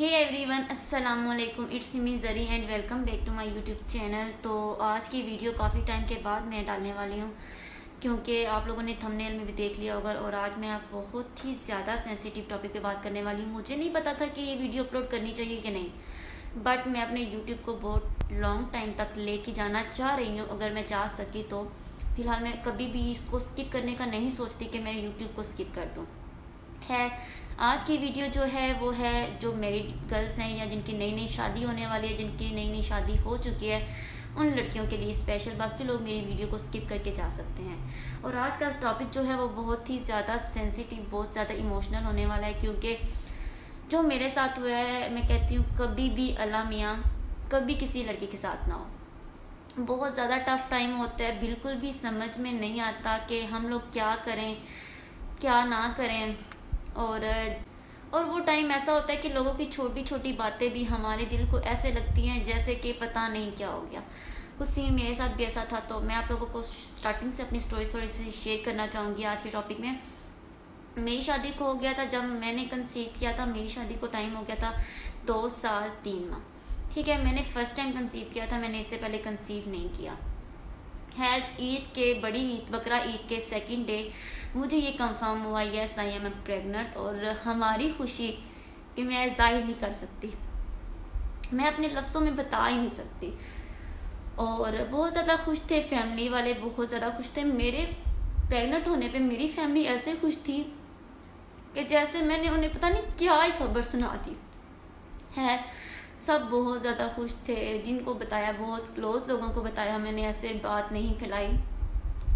हे everyone, अस्सलाम वालेकुम। It's me Zari and welcome back to my YouTube channel. तो आज की वीडियो काफ़ी टाइम के बाद मैं डालने वाली हूँ, क्योंकि आप लोगों ने थंबनेल में भी देख लिया होगा। और आज मैं आप बहुत ही ज़्यादा सेंसिटिव टॉपिक पे बात करने वाली हूँ। मुझे नहीं पता था कि ये वीडियो अपलोड करनी चाहिए कि नहीं, बट मैं अपने यूट्यूब को बहुत लॉन्ग टाइम तक लेके जाना चाह रही हूँ। अगर मैं जा सकी तो फिलहाल मैं कभी भी इसको स्किप करने का नहीं सोचती कि मैं यूट्यूब को स्किप कर दूँ। है आज की वीडियो जो है वो है जो मैरिड गर्ल्स हैं या जिनकी नई नई शादी होने वाली है, जिनकी नई नई शादी हो चुकी है, उन लड़कियों के लिए स्पेशल। बाकी लोग मेरी वीडियो को स्किप करके जा सकते हैं। और आज का टॉपिक जो है वो बहुत ही ज़्यादा सेंसिटिव, बहुत ज़्यादा इमोशनल होने वाला है, क्योंकि जो मेरे साथ हुआ है, मैं कहती हूँ कभी भी अल्लाह मियाँ कभी किसी लड़की के साथ ना हो। बहुत ज़्यादा टफ टाइम होता है, बिल्कुल भी समझ में नहीं आता कि हम लोग क्या करें क्या ना करें। और वो टाइम ऐसा होता है कि लोगों की छोटी छोटी बातें भी हमारे दिल को ऐसे लगती हैं जैसे कि पता नहीं क्या हो गया। कुछ सीन मेरे साथ भी ऐसा था, तो मैं आप लोगों को स्टार्टिंग से अपनी स्टोरी थोड़ी सी शेयर करना चाहूँगी आज के टॉपिक में। मेरी शादी को हो गया था, जब मैंने कंसीव किया था मेरी शादी को टाइम हो गया था 2 साल 3 माह। ठीक है, मैंने फर्स्ट टाइम कंसीव किया था, मैंने इससे पहले कंसीव नहीं किया है। ईद के बड़ी ईद बकरा ईद के सेकंड डे मुझे ये कंफर्म हुआ, यस आई एम प्रेग्नेंट। और हमारी खुशी कि मैं जाहिर नहीं कर सकती, मैं अपने लफ्ज़ों में बता ही नहीं सकती। और बहुत ज़्यादा खुश थे, फैमिली वाले बहुत ज़्यादा खुश थे। मेरे प्रेग्नेंट होने पे मेरी फैमिली ऐसे खुश थी कि जैसे मैंने उन्हें पता नहीं क्या ही खबर सुना दी है। सब बहुत ज़्यादा खुश थे, जिनको बताया, बहुत क्लोज लोगों को बताया मैंने, ऐसे बात नहीं फैलाई।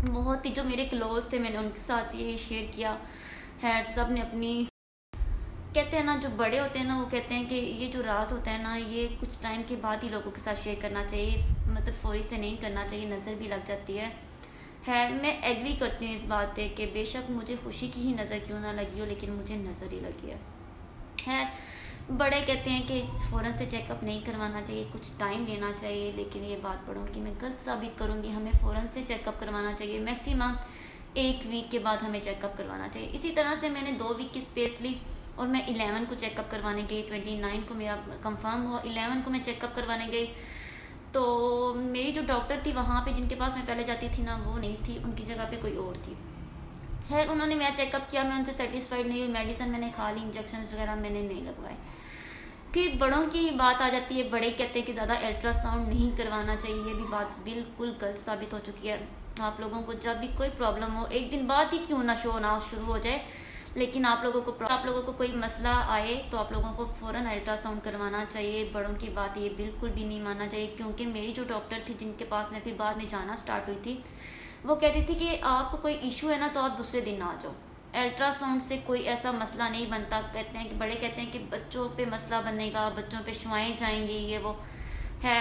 बहुत ही जो मेरे क्लोज थे मैंने उनके साथ ये शेयर किया है। सब ने अपनी, कहते हैं ना जो बड़े होते हैं ना, वो कहते हैं कि ये जो राज होता है ना, ये कुछ टाइम के बाद ही लोगों के साथ शेयर करना चाहिए, मतलब फौरी से नहीं करना चाहिए, नज़र भी लग जाती है। मैं एग्री करती हूँ इस बात पे कि बेशक मुझे खुशी की ही नज़र क्यों ना लगी हो, लेकिन मुझे नज़र ही लगी है। बड़े कहते हैं कि फ़ौरन से चेकअप नहीं करवाना चाहिए, कुछ टाइम लेना चाहिए, लेकिन ये बात पढ़ूँ कि मैं गलत साबित करूँगी। हमें फ़ौरन से चेकअप करवाना चाहिए, मैक्सिमम 1 वीक के बाद हमें चेकअप करवाना चाहिए। इसी तरह से मैंने 2 वीक की स्पेस ली और मैं 11 को चेकअप करवाने गई। 29 को मेरा कंफर्म हुआ, 11 को मैं चेकअप करवाने गई। तो मेरी जो डॉक्टर थी वहाँ पे, जिनके पास मैं पहले जाती थी ना, वो नहीं थी, उनकी जगह पे कोई और थी। उन्होंने मेरा चेकअप किया, मैं उनसे सेटिस्फाइड नहीं हुई। मेडिसिन मैंने खा ली, इंजेक्शन वगैरह मैंने नहीं लगवाए। फिर बड़ों की बात आ जाती है, बड़े कहते हैं कि ज़्यादा अल्ट्रासाउंड नहीं करवाना चाहिए। ये भी बात बिल्कुल गलत साबित हो चुकी है। आप लोगों को जब भी कोई प्रॉब्लम हो, एक दिन बाद ही क्यों ना शो ना शुरू हो जाए, लेकिन आप लोगों को कोई मसला आए तो आप लोगों को फ़ौरन अल्ट्रासाउंड करवाना चाहिए। बड़ों की बात ये बिल्कुल भी नहीं मानना चाहिए, क्योंकि मेरी जो डॉक्टर थी, जिनके पास मैं फिर बाद में जाना स्टार्ट हुई थी, वो कहती थी कि आपको कोई इशू है ना तो आप दूसरे दिन आ जाओ, अल्ट्रासाउंड से कोई ऐसा मसला नहीं बनता। कहते हैं कि बड़े कहते हैं कि बच्चों पे मसला बनेगा, बच्चों पे शुआएं जाएंगी, ये वो है।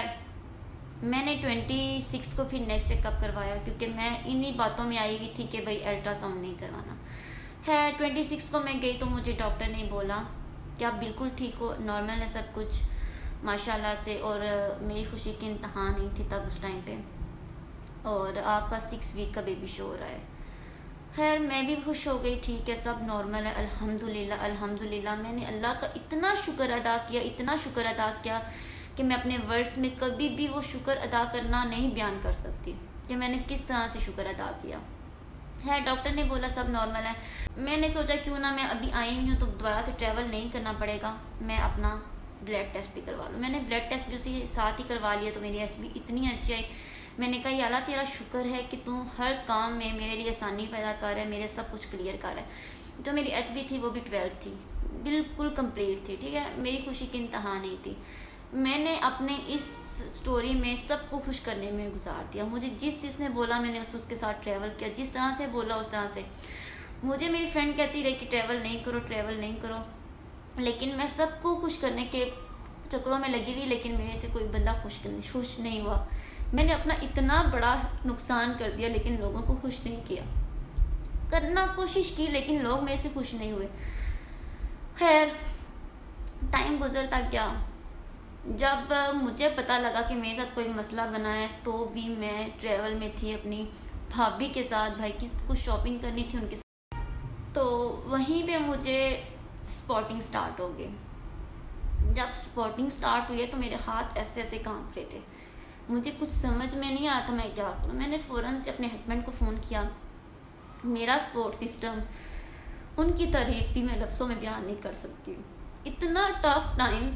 मैंने 26 को फिर नेक्स्ट चेकअप करवाया, क्योंकि मैं इन्हीं बातों में आई हुई थी कि भाई अल्ट्रासाउंड नहीं करवाना है। 26 को मैं गई तो मुझे डॉक्टर ने बोला कि आप बिल्कुल ठीक हो, नॉर्मल है सब कुछ माशाल्लाह से। और मेरी खुशी की इंतहा नहीं थी तब उस टाइम पे, और आपका 6 वीक का बेबी शो हो रहा है। मैं भी खुश हो गई, ठीक है सब नॉर्मल है, अल्हम्दुलिल्लाह अल्हम्दुलिल्लाह। मैंने अल्लाह का इतना शुक्र अदा किया, इतना शुक्र अदा किया कि मैं अपने वर्ड्स में कभी भी वो शुक्र अदा करना नहीं बयान कर सकती कि मैंने किस तरह से शुक्र अदा किया है। डॉक्टर ने बोला सब नॉर्मल है। मैंने सोचा क्यों ना, मैं अभी आई हूँ तो दोबारा से ट्रैवल नहीं करना पड़ेगा, मैं अपना ब्लड टेस्ट भी करवा लूँ। मैंने ब्लड टेस्ट भी उसी साथ ही करवा लिया, तो मेरी HB इतनी अच्छी आई। मैंने कहा अल्लाह तेरा शुक्र है कि तू हर काम में मेरे लिए आसानी पैदा कर रहा है, मेरे सब कुछ क्लियर कर रहा है। जो मेरी HB थी वो भी 12 थी, बिल्कुल कंप्लीट थी। ठीक है, मेरी खुशी की इंतहा नहीं थी। मैंने अपने इस स्टोरी में सबको खुश करने में गुजार दिया। मुझे जिसने बोला मैंने उसके साथ ट्रैवल किया, जिस तरह से बोला उस तरह से। मुझे मेरी फ्रेंड कहती रही कि ट्रैवल नहीं करो, ट्रैवल नहीं करो, लेकिन मैं सबको खुश करने के चक्करों में लगी रही, लेकिन मेरे से कोई बंदा खुश नहीं हुआ। मैंने अपना इतना बड़ा नुकसान कर दिया, लेकिन लोगों को खुश नहीं किया। करना कोशिश की, लेकिन लोग मेरे से खुश नहीं हुए। टाइम गुजरता गया, जब मुझे पता लगा कि मेरे साथ कोई मसला बना है, तो भी मैं ट्रैवल में थी अपनी भाभी के साथ, भाई की कुछ शॉपिंग करनी थी उनके साथ। तो वहीं पे मुझे स्पॉटिंग स्टार्ट हो गई। जब स्पॉटिंग स्टार्ट हुई है तो मेरे हाथ ऐसे ऐसे कांप रहे थे, मुझे कुछ समझ में नहीं आया था मैं क्या करूँ। मैंने फ़ौरन से अपने हस्बैंड को फ़ोन किया। मेरा सपोर्ट सिस्टम, उनकी तारीफ़ भी मैं लफ्ज़ों में बयान नहीं कर सकती, इतना टफ टाइम।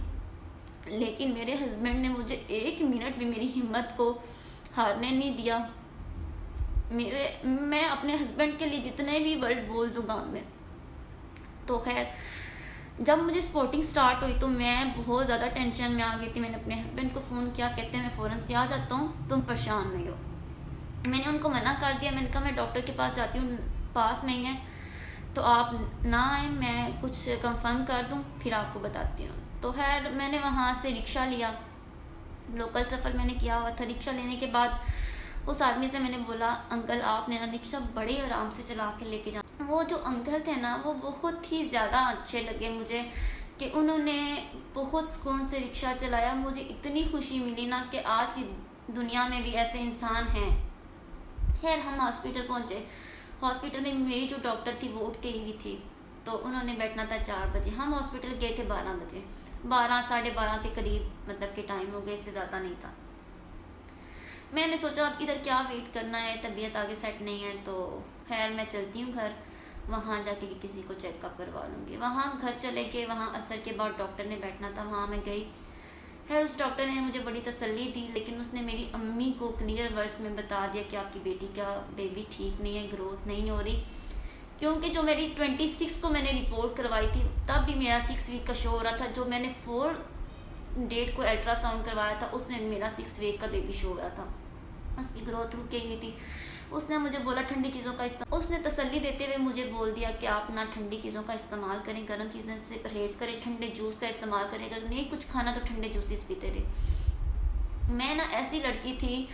लेकिन मेरे हस्बैंड ने मुझे 1 मिनट भी मेरी हिम्मत को हारने नहीं दिया। मैं अपने हस्बैंड के लिए जितने भी वर्ड बोल दूँ गाँव में। तो खैर जब मुझे स्पोर्टिंग स्टार्ट हुई तो मैं बहुत ज़्यादा टेंशन में आ गई थी। मैंने अपने हस्बैंड को फ़ोन किया, कहते हैं मैं फ़ौरन से आ जाता हूँ, तुम परेशान नहीं हो। मैंने उनको मना कर दिया, मैंने कहा मैं डॉक्टर के पास जाती हूँ, पास में ही है, तो आप ना आए, मैं कुछ कंफर्म कर दूँ फिर आपको बताती हूँ। तो खैर मैंने वहाँ से रिक्शा लिया, लोकल सफ़र मैंने किया हुआ था। रिक्शा लेने के बाद उस आदमी से मैंने बोला, अंकल आपने ना रिक्शा बड़े आराम से चला के लेके जा। वो जो अंकल थे ना वो बहुत ही ज़्यादा अच्छे लगे मुझे कि उन्होंने बहुत सुकून से रिक्शा चलाया। मुझे इतनी खुशी मिली ना कि आज की दुनिया में भी ऐसे इंसान हैं। खैर हम हॉस्पिटल पहुँचे। हॉस्पिटल में मेरी जो डॉक्टर थी वो उठ के ही थी, तो उन्होंने बैठना था 4 बजे। हम हॉस्पिटल गए थे 12 बजे, 12 साढ़े 12 के करीब मतलब के टाइम हो गए, इससे ज़्यादा नहीं था। मैंने सोचा अब इधर क्या वेट करना है, तबीयत आगे सेट नहीं है, तो खैर मैं चलती हूँ घर, वहाँ जाके किसी को चेकअप करवा लूँगी। वहाँ घर चले गए, वहाँ असर के बाद डॉक्टर ने बैठना था, वहाँ मैं गई। खैर उस डॉक्टर ने मुझे बड़ी तसल्ली दी, लेकिन उसने मेरी अम्मी को क्लियर वर्ड्स में बता दिया कि आपकी बेटी का बेबी ठीक नहीं है, ग्रोथ नहीं हो रही। क्योंकि जो मेरी 26 को मैंने रिपोर्ट करवाई थी तब भी मेरा 6 वीक का शो हो रहा था। जो मैंने 4 डेट को अल्ट्रासाउंड करवाया था उसमें मेरा 6 वीक का बेबी शो हो रहा था, उसकी ग्रोथ रुक गई हुई थी। उसने मुझे बोला ठंडी चीज़ों का इस्तेमाल, उसने तसल्ली देते हुए मुझे बोल दिया कि आप ना ठंडी चीज़ों का इस्तेमाल करें, गर्म चीज़ें से परहेज़ करें, ठंडे जूस का इस्तेमाल करें, अगर नहीं कुछ खाना तो ठंडे जूसेस पीते रहे। मैं ना ऐसी लड़की थी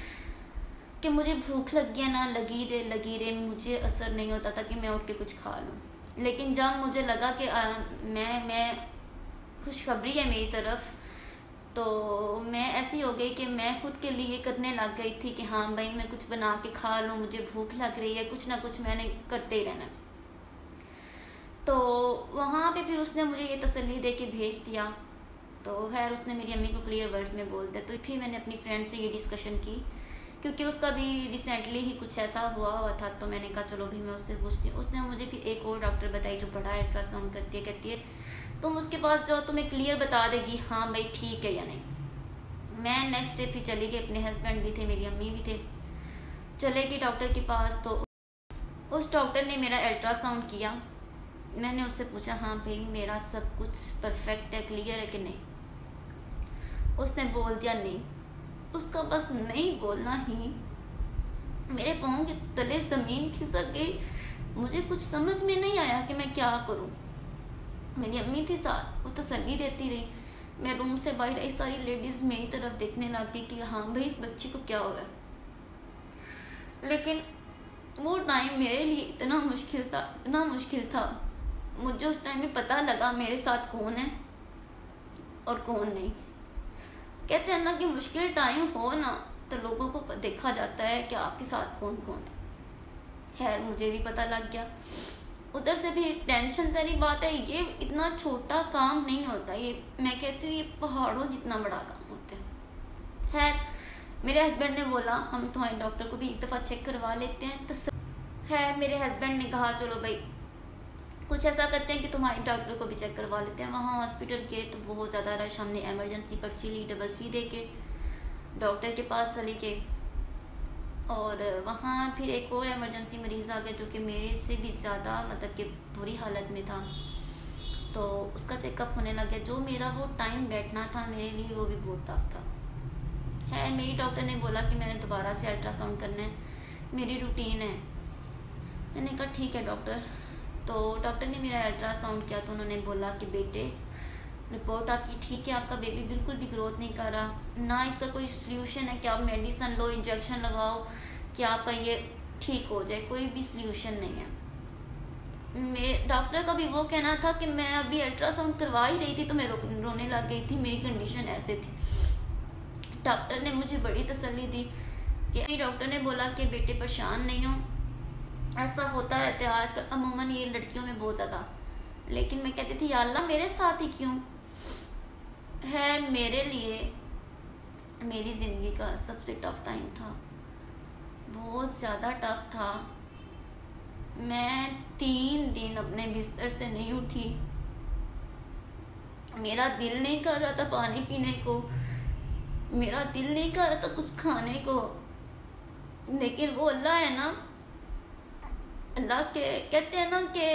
कि मुझे भूख लग गया ना लगी रहे, मुझे असर नहीं होता था कि मैं उठ के कुछ खा लूँ। लेकिन जब मुझे लगा कि मैं खुशखबरी है मेरी तरफ, तो मैं ऐसी हो गई कि मैं खुद के लिए करने लग गई थी कि हाँ भाई मैं कुछ बना के खा लूँ, मुझे भूख लग रही है, कुछ ना कुछ मैंने करते ही रहना। तो वहाँ पे फिर उसने मुझे ये तसल्ली दे के भेज दिया। तो खैर उसने मेरी अम्मी को क्लियर वर्ड्स में बोल दिया। तो फिर मैंने अपनी फ्रेंड से ये डिस्कशन की, क्योंकि उसका भी रिसेंटली ही कुछ ऐसा हुआ था, तो मैंने कहा चलो भी मैं उससे पूछती हूँ। उसने मुझे फिर एक और डॉक्टर बताई जो बड़ा अल्ट्रासाउंड करती है, कहती है तुम उसके पास जाओ, तुम्हें क्लियर बता देगी हाँ भाई ठीक है या नहीं। मैं नेक्स्ट डे फिर चली गई, अपने हस्बैंड भी थे, मेरी अम्मी भी थे, चले गई डॉक्टर के पास। तो उस डॉक्टर ने मेरा अल्ट्रासाउंड किया। मैंने उससे पूछा हाँ भाई मेरा सब कुछ परफेक्ट है, क्लियर है कि नहीं। उसने बोल दिया नहीं। उसका बस नहीं बोलना ही मेरे पाँव के तले ज़मीन खिसक गई। मुझे कुछ समझ में नहीं आया कि मैं क्या करूं। मेरी अम्मी थी साथ, वो तसल्ली देती रही। मैं रूम से बाहर आई, सारी लेडीज़ मेरी तरफ देखने लग गई कि हाँ भाई इस बच्ची को क्या हुआ है। लेकिन वो टाइम मेरे लिए इतना मुश्किल था। मुझे उस टाइम में पता लगा मेरे साथ कौन है और कौन नहीं। कहते हैं ना कि मुश्किल टाइम हो ना तो लोगों को देखा जाता है कि आपके साथ कौन कौन है। खैर मुझे भी पता लग गया। उधर से भी टेंशन सारी बात है, ये इतना छोटा काम नहीं होता, ये मैं कहती हूँ ये पहाड़ों जितना बड़ा काम होता है। खैर मेरे हस्बैंड ने बोला हम तुम्हारे डॉक्टर को भी एक दफ़ा चेक करवा लेते हैं। तो खैर मेरे हस्बैंड ने कहा चलो भाई कुछ ऐसा करते हैं कि तुम्हारे डॉक्टर को भी चेक करवा लेते हैं। वहाँ हॉस्पिटल गए तो बहुत ज़्यादा रश, हमने एमरजेंसी पर्ची ली, डबल फी दे के डॉक्टर के पास चले गए। और वहाँ फिर एक और इमरजेंसी मरीज़ आ गया जो कि मेरे से भी ज़्यादा मतलब कि बुरी हालत में था, तो उसका चेकअप होने लग गया। जो मेरा वो टाइम बैठना था मेरे लिए वो भी बहुत टफ था। है मेरी डॉक्टर ने बोला कि मैंने दोबारा से अल्ट्रासाउंड करना है, मेरी रूटीन है। मैंने कहा ठीक है डॉक्टर। तो डॉक्टर ने मेरा अल्ट्रासाउंड किया तो उन्होंने बोला कि बेटे रिपोर्ट आपकी ठीक है, आपका बेबी बिल्कुल भी ग्रोथ नहीं कर रहा, ना इसका कोई सल्यूशन है कि आप मेडिसिन लो, इंजेक्शन लगाओ कि आपका ये ठीक हो जाए, कोई भी सल्यूशन नहीं है। डॉक्टर का भी वो कहना था कि मैं अभी अल्ट्रासाउंड करवा ही रही थी तो मैं रोने लग गई थी, मेरी कंडीशन ऐसे थी। डॉक्टर ने मुझे बड़ी तसल्ली दी कि डॉक्टर ने बोला कि बेटे परेशान नहीं हो, ऐसा होता रहता है आजकल अमूमन ये लड़कियों में बहुत ज़्यादा। लेकिन मैं कहती थी या अल्लाह मेरे साथ ही क्यों। है मेरे लिए मेरी ज़िंदगी का सबसे टफ टाइम था, बहुत ज़्यादा टफ था। मैं 3 दिन अपने बिस्तर से नहीं उठी। मेरा दिल नहीं कर रहा था पानी पीने को, मेरा दिल नहीं कर रहा था कुछ खाने को, लेकिन वो अल्लाह है ना, अल्लाह के कहते हैं ना कि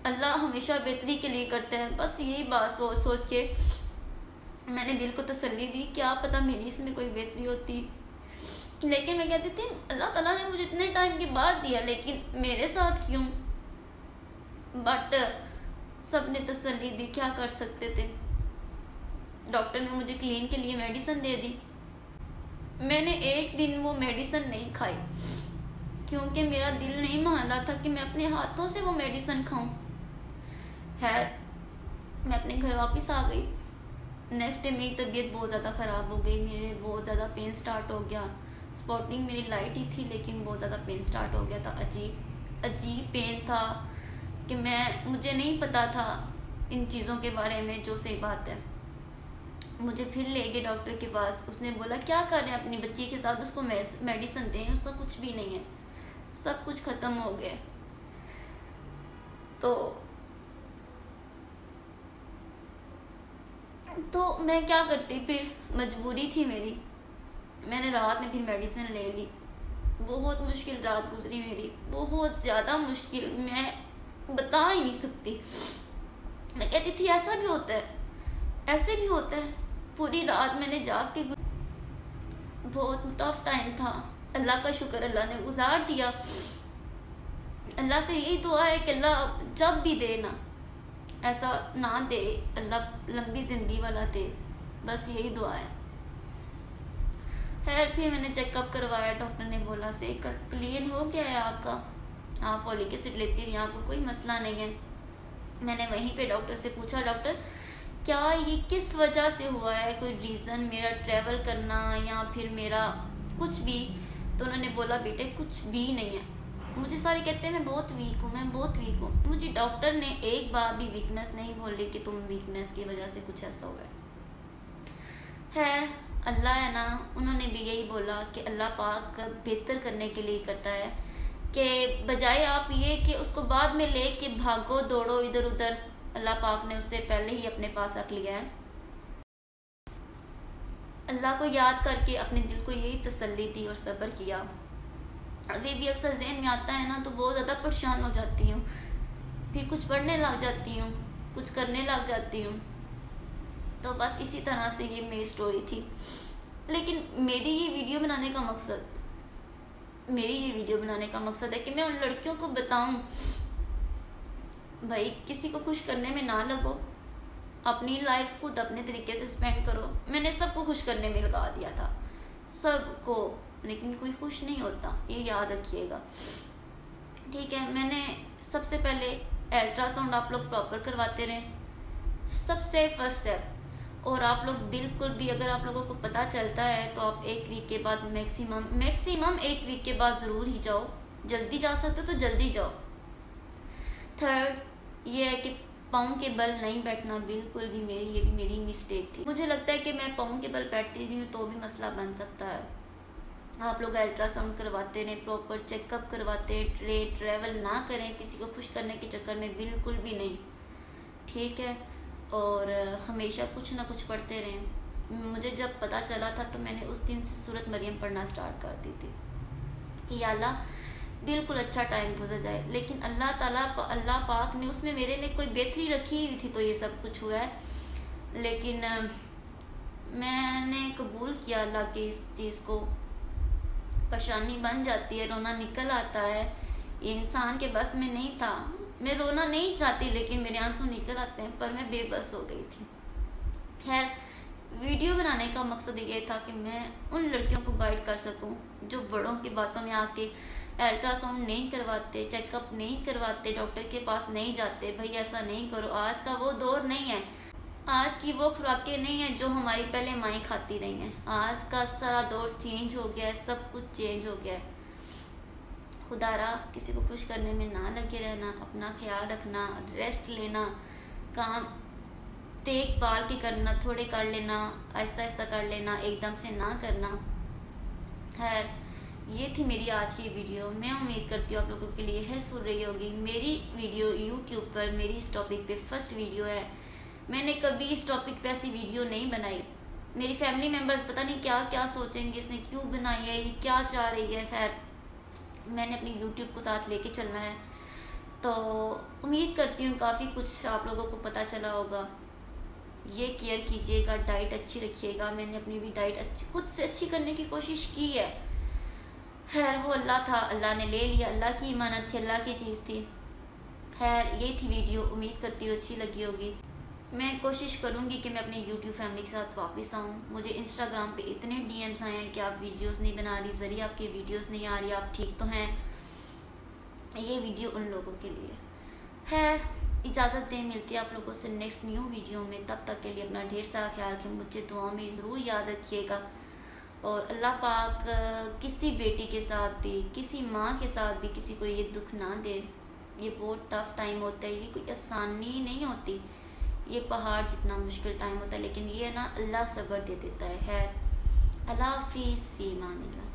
अल्लाह हमेशा बेहतरी के लिए करते हैं। बस यही बात सोच सोच के मैंने दिल को तसल्ली दी, क्या पता मेरी इसमें कोई बेहतरी होती। लेकिन मैं कहती थी अल्लाह ताला ने मुझे इतने टाइम के बाद दिया, लेकिन मेरे साथ क्यों। बट सब ने तसल्ली दी, क्या कर सकते थे। डॉक्टर ने मुझे क्लीन के लिए मेडिसिन दे दी। मैंने एक दिन वो मेडिसिन नहीं खाई क्योंकि मेरा दिल नहीं मान रहा था कि मैं अपने हाथों से वो मेडिसिन खाऊं। खैर मैं अपने घर वापस आ गई। नेक्स्ट डे मेरी तबीयत बहुत ज़्यादा ख़राब हो गई, मेरे बहुत ज़्यादा पेन स्टार्ट हो गया। स्पॉटिंग मेरी लाइट ही थी लेकिन बहुत ज़्यादा पेन स्टार्ट हो गया था। अजीब पेन था कि मुझे नहीं पता था इन चीज़ों के बारे में। जो सही बात है, मुझे फिर ले गए डॉक्टर के पास। उसने बोला क्या कर रहे हैं अपनी बच्ची के साथ, उसको मेडिसिन दें, उसका कुछ भी नहीं है, सब कुछ ख़त्म हो गया। तो मैं क्या करती, फिर मजबूरी थी मेरी। मैंने रात में फिर मेडिसिन ले ली। बहुत मुश्किल रात गुजरी मेरी, बहुत ज़्यादा मुश्किल, मैं बता ही नहीं सकती। मैं कहती थी ऐसा भी होता है, ऐसे भी होता है। पूरी रात मैंने जाग के, बहुत टफ टाइम था। अल्लाह का शुक्र, अल्लाह ने गुजार दिया। अल्लाह से यही दुआ है कि अल्लाह जब भी दे ना, ऐसा ना दे, अल्लाह लंबी ज़िंदगी वाला दे, बस यही दुआ है। खैर फिर मैंने चेकअप करवाया, डॉक्टर ने बोला से क्लीन हो गया है आपका, आप फॉलिक एसिड लेती रही, आपको कोई मसला नहीं है। मैंने वहीं पे डॉक्टर से पूछा, डॉक्टर क्या ये किस वजह से हुआ है, कोई रीज़न, मेरा ट्रैवल करना या फिर मेरा कुछ भी। तो उन्होंने बोला बेटे कुछ भी नहीं है। मुझे सारे कहते हैं मैं बहुत वीक हूँ, मैं बहुत वीक हूँ। मुझे डॉक्टर ने एक बार भी वीकनेस नहीं बोली कि तुम वीकनेस की वजह से कुछ ऐसा हुआ है। अल्लाह है ना, उन्होंने भी यही बोला कि अल्लाह पाक बेहतर करने के लिए करता है, कि बजाय आप ये कि उसको बाद में ले के भागो दौड़ो इधर उधर, अल्लाह पाक ने उससे पहले ही अपने पास रख लिया है। अल्लाह को याद करके अपने दिल को यही तसल्ली दी और सब्र किया। अभी भी अक्सर ज़हन में आता है ना तो बहुत ज़्यादा परेशान हो जाती हूँ, फिर कुछ पढ़ने लग जाती हूँ, कुछ करने लग जाती हूँ। तो बस इसी तरह से ये मेरी स्टोरी थी। लेकिन मेरी ये वीडियो बनाने का मकसद है कि मैं उन लड़कियों को बताऊं, भाई किसी को खुश करने में ना लगो, अपनी लाइफ खुद अपने तरीके से स्पेंड करो। मैंने सबको खुश करने में लगा दिया था, सबको, लेकिन कोई खुश नहीं होता, ये याद रखिएगा, ठीक है। मैंने सबसे पहले अल्ट्रासाउंड आप लोग प्रॉपर करवाते रहें, सबसे फर्स्ट स्टेप। और आप लोग बिल्कुल भी, अगर आप लोगों को पता चलता है तो आप 1 वीक के बाद मैक्सिमम 1 वीक के बाद ज़रूर ही जाओ। जल्दी जा सकते हो तो जल्दी जाओ। थर्ड ये है कि पाँव के बल नहीं बैठना बिल्कुल भी, ये भी मेरी मिस्टेक थी। मुझे लगता है कि मैं पाँव के बल बैठती रही हूँ तो भी मसला बन सकता है। आप लोग अल्ट्रासाउंड करवाते रहें, प्रॉपर चेकअप करवाते, ट्रैवल ना करें किसी को खुश करने के चक्कर में, बिल्कुल भी नहीं, ठीक है। और हमेशा कुछ ना कुछ पढ़ते रहें। मुझे जब पता चला था तो मैंने उस दिन से सूरत मरियम पढ़ना स्टार्ट कर दी थी कि या अल्लाह बिल्कुल अच्छा टाइम गुजर जाए। लेकिन अल्लाह पाक ने उसमें मेरे में कोई बेहतरी रखी हुई थी तो ये सब कुछ हुआ है। लेकिन मैंने कबूल किया अल्लाह की इस चीज़ को। परेशानी बन जाती है, रोना निकल आता है, ये इंसान के बस में नहीं था। मैं रोना नहीं चाहती लेकिन मेरे आंसू निकल आते हैं, पर मैं बेबस हो गई थी। खैर वीडियो बनाने का मकसद ये था कि मैं उन लड़कियों को गाइड कर सकूं जो बड़ों की बातों में आके अल्ट्रासाउंड नहीं करवाते, चेकअप नहीं करवाते, डॉक्टर के पास नहीं जाते। भाई ऐसा नहीं करो, आज का वो दौर नहीं है, आज की वो खुराकें नहीं है जो हमारी पहले माएँ खाती रही हैं। आज का सारा दौर चेंज हो गया है, सब कुछ चेंज हो गया है। खुदारा किसी को खुश करने में ना लगे रहना, अपना ख्याल रखना, रेस्ट लेना, काम देखभाल के करना, थोड़े कर लेना, आहिस्ता आहिस्ता कर लेना, एकदम से ना करना। खैर, ये थी मेरी आज की वीडियो। मैं उम्मीद करती हूँ आप लोगों के लिए हेल्पफुल रही होगी। मेरी वीडियो यूट्यूब पर मेरी इस टॉपिक पे फर्स्ट वीडियो है। मैंने कभी इस टॉपिक पे ऐसी वीडियो नहीं बनाई। मेरी फैमिली मेम्बर्स पता नहीं क्या क्या सोचेंगे, इसने क्यों बनाई है, ये क्या चाह रही है। खैर, मैंने अपनी यूट्यूब को साथ लेके चलना है, तो उम्मीद करती हूँ काफ़ी कुछ आप लोगों को पता चला होगा। ये केयर कीजिएगा, डाइट अच्छी रखिएगा। मैंने अपनी भी डाइट अच्छी खुद से अच्छी करने की कोशिश की है। खैर, वो अल्लाह था, अल्लाह ने ले लिया, अल्लाह की इमानत थी, अल्लाह की चीज़ थी। खैर, ये थी वीडियो, उम्मीद करती हूँ अच्छी लगी होगी। मैं कोशिश करूँगी कि मैं अपनी यूट्यूब फैमिली के साथ वापस आऊँ। मुझे इंस्टाग्राम पे इतने डीएम्स आए हैं कि आप वीडियोस नहीं बना रही, ज़रिए आपकी वीडियोस नहीं आ रही, आप ठीक तो हैं। ये वीडियो उन लोगों के लिए। खैर, इजाज़त दें, मिलती है आप लोगों से नेक्स्ट न्यू वीडियो में। तब तक के लिए अपना ढेर सारा ख्याल रखें, मुझे दुआ में ज़रूर याद रखिएगा। और अल्लाह पाक किसी बेटी के साथ भी, किसी माँ के साथ भी किसी को ये दुख ना दे। ये बहुत टफ़ टाइम होता है, ये कोई आसानी नहीं होती, ये पहाड़ जितना मुश्किल टाइम होता है, लेकिन ये ना अल्लाह सब्र दे देता है। खैर, अल्लाह हाफिज़, फ़ी अमानिल्लाह।